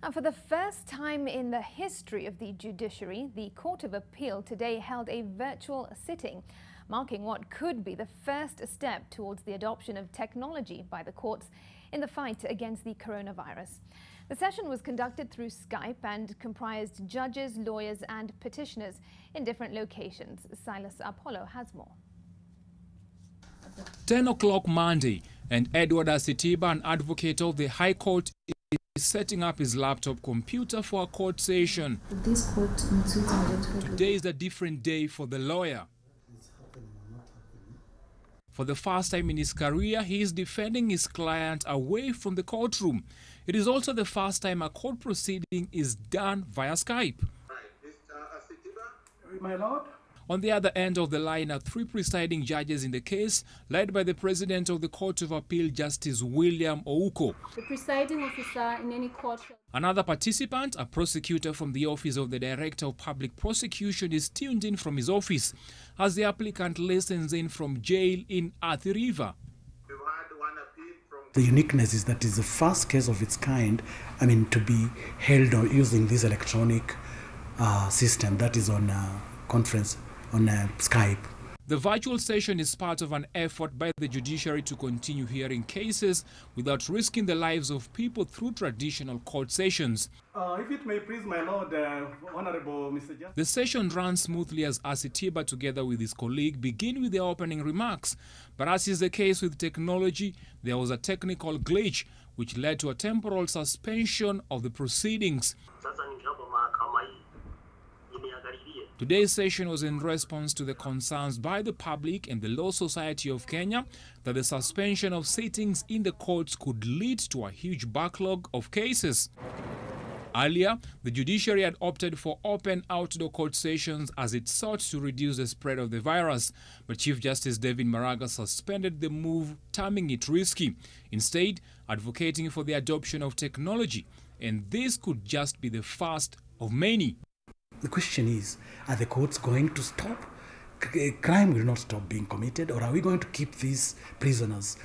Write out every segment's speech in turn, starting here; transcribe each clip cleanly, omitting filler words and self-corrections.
And for the first time in the history of the judiciary, the Court of Appeal today held a virtual sitting, marking what could be the first step towards the adoption of technology by the courts in the fight against the coronavirus. The session was conducted through Skype and comprised judges, lawyers and petitioners in different locations. Silas Apollo has more. 10 o'clock Monday, and Edward Asitiba, an advocate of the High Court, is setting up his laptop computer for a court session. This court in Switzerland. Today is a different day for the lawyer. For the first time in his career, he is defending his client away from the courtroom. It is also the first time a court proceeding is done via Skype. My lord. On the other end of the line are three presiding judges in the case, led by the President of the Court of Appeal, Justice William Ouko. The presiding officer in any court. Another participant, a prosecutor from the Office of the Director of Public Prosecution, is tuned in from his office as the applicant listens in from jail in Athi River. The uniqueness is that it's the first case of its kind, to be held or using this electronic system that is on conference on Skype. The virtual session is part of an effort by the judiciary to continue hearing cases without risking the lives of people through traditional court sessions. If it may please my lord, Honorable Mr. Justice. The session runs smoothly as Asitiba, together with his colleague, begin with their opening remarks. But as is the case with technology, there was a technical glitch which led to a temporal suspension of the proceedings. Today's session was in response to the concerns by the public and the Law Society of Kenya that the suspension of sittings in the courts could lead to a huge backlog of cases. Earlier, the judiciary had opted for open outdoor court sessions as it sought to reduce the spread of the virus, but Chief Justice David Maraga suspended the move, terming it risky, instead advocating for the adoption of technology, and this could just be the first of many. The question is, are the courts going to stop? Crime will not stop being committed, or are we going to keep these prisoners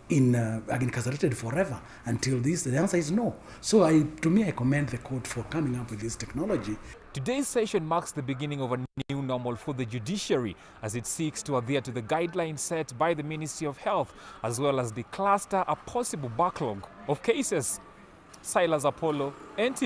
incarcerated forever until this? The answer is no. So to me, I commend the court for coming up with this technology. Today's session marks the beginning of a new normal for the judiciary as it seeks to adhere to the guidelines set by the Ministry of Health, as well as decluster a possible backlog of cases. Silas Apollo, NTV.